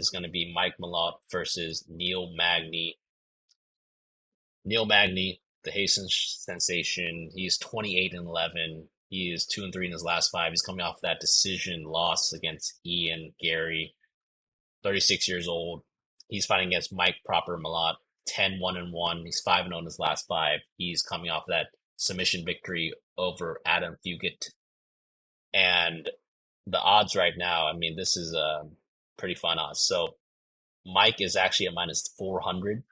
is going to be Mike Malott versus Neil Magny. Neil Magny, the Hastings sensation, he's 28-11. He is 2-3 in his last five. He's coming off that decision loss against Ian Gary, 36 years old. He's fighting against Mike Proper Malott, 10-1-1. He's 5-0 in his last five. He's coming off that submission victory over Adam Fugit. And the odds right now, I mean, this is pretty fun odds. So Mike is actually at minus 400,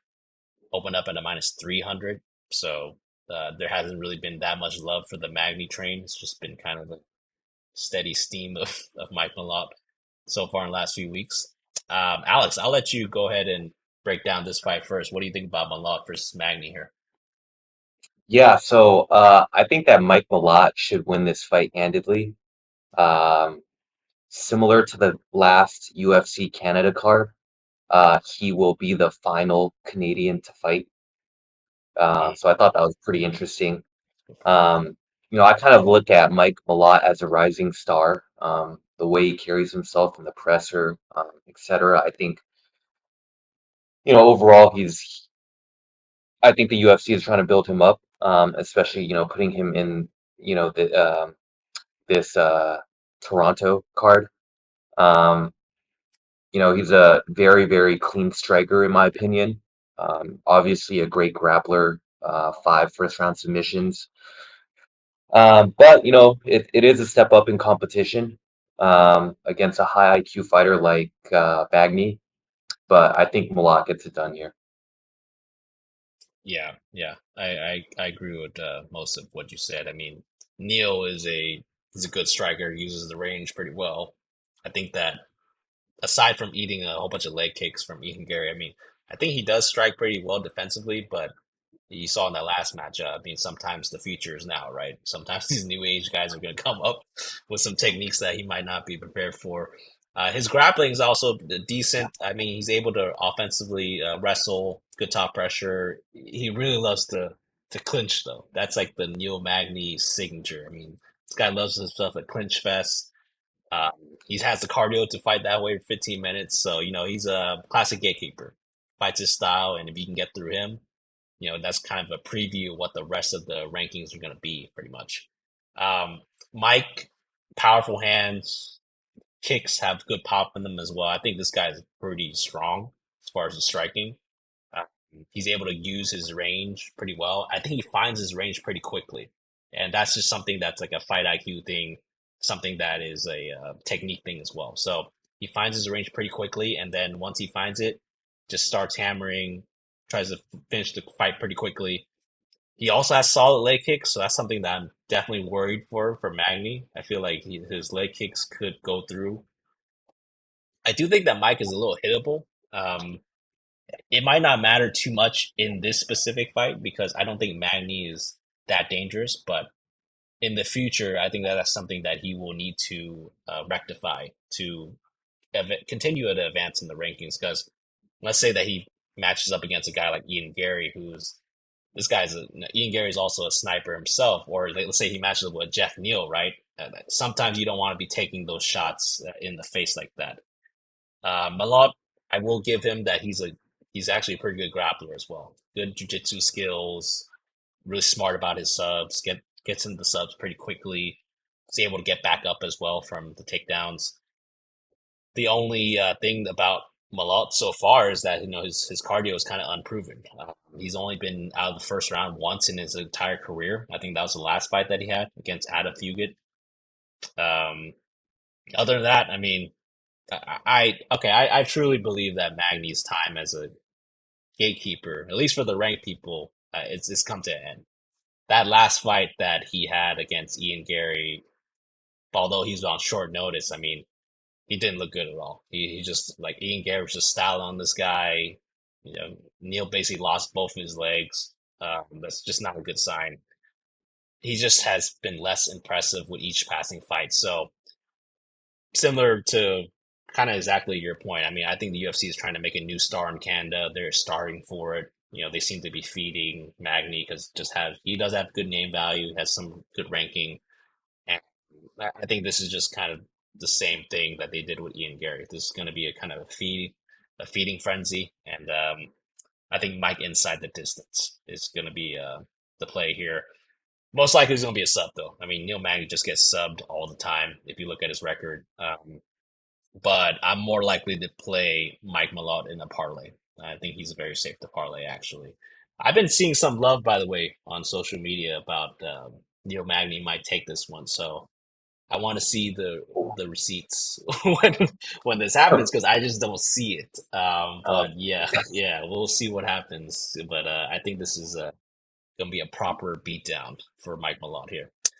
opened up at a minus 300. So there hasn't really been that much love for the Magny train. It's just been kind of a steady steam of Mike Malott so far in the last few weeks. Alex, I'll let you go ahead and break down this fight first. What do you think about Malott versus Magny here? Yeah, so I think that Mike Malott should win this fight handedly. Um, Similar to the last UFC Canada card, he will be the final Canadian to fight. Mm, So I thought that was pretty interesting. Um, I kind of look at Mike Malott as a rising star. The way he carries himself in the presser, etc. I think, overall I think the UFC is trying to build him up, especially, putting him in, this Toronto card. Um, he's a very, very clean striker, in my opinion. Obviously, a great grappler, five first round submissions. But, it is a step up in competition against a high IQ fighter like Bagny. But I think Malott gets it done here. yeah, yeah, I agree with most of what you said. I mean, Neil is he's a good striker, uses the range pretty well. I think that aside from eating a whole bunch of leg kicks from Ethan Gary, I mean, I think he does strike pretty well defensively, but you saw in that last matchup, I mean, sometimes the future is now, right? Sometimes these new age guys are going to come up with some techniques that he might not be prepared for. His grappling is also decent. I mean, he's able to offensively wrestle, good top pressure. He really loves to clinch, though. That's like the Neil Magny signature. I mean, this guy loves himself a clinch fest. Um, he has the cardio to fight that way for 15 minutes. So, he's a classic gatekeeper. Fights his style, and if you can get through him, that's kind of a preview of what the rest of the rankings are going to be, pretty much. Mike, powerful hands, kicks have good pop in them as well. I think this guy is pretty strong as far as the striking. Uh, he's able to use his range pretty well. I think he finds his range pretty quickly, and that's just something that's like a fight IQ thing, something that is a technique thing as well. So he finds his range pretty quickly, and then once he finds it, just starts hammering, tries to finish the fight pretty quickly. He also has solid leg kicks, so that's something that I'm definitely worried for Magny. I feel like his leg kicks could go through. I do think that Mike is a little hittable. Um, it might not matter too much in this specific fight because I don't think Magny is that dangerous, but in the future, I think that that's something that he will need to rectify to continue to advance in the rankings. Because let's say that he matches up against a guy like Ian Gary, who's this guy's Ian Gary's also a sniper himself, or let's say he matches up with Jeff Neal, right? Sometimes you don't want to be taking those shots in the face like that. Malott, I will give him that he's actually a pretty good grappler as well. Good jiu-jitsu skills, really smart about his subs, gets into the subs pretty quickly. Is able to get back up as well from the takedowns. The only thing about Malott so far is that his cardio is kind of unproven. He's only been out of the first round once in his entire career. I think that was the last fight that he had against Adam Fugit. Um, Other than that, I mean, I truly believe that Magny's time as a gatekeeper, at least for the ranked people, it's come to an end. That last fight that he had against Ian Gary, although he's on short notice, I mean, he didn't look good at all. He just like Ian Gary was just styling on this guy. Neil basically lost both of his legs. That's just not a good sign. He just has been less impressive with each passing fight. So similar to kind of exactly your point. I mean, I think the UFC is trying to make a new star in Canada. They're starting for it. They seem to be feeding Magny because he does have good name value, has some good ranking, and I think this is just kind of the same thing that they did with Ian Gary. This is going to be a kind of a feed. a feeding frenzy, and I think Mike inside the distance is going to be the play here. Most likely, it's going to be a sub though. I mean, Neil Magny just gets subbed all the time if you look at his record. But I'm more likely to play Mike Malott in a parlay. I think he's very safe to parlay, actually. I've been seeing some love, by the way, on social media about Neil Magny might take this one. So I want to see the receipts when when this happens because I just don't see it. Oh, But yeah, we'll see what happens. But I think this is gonna be a proper beatdown for Mike Malott here.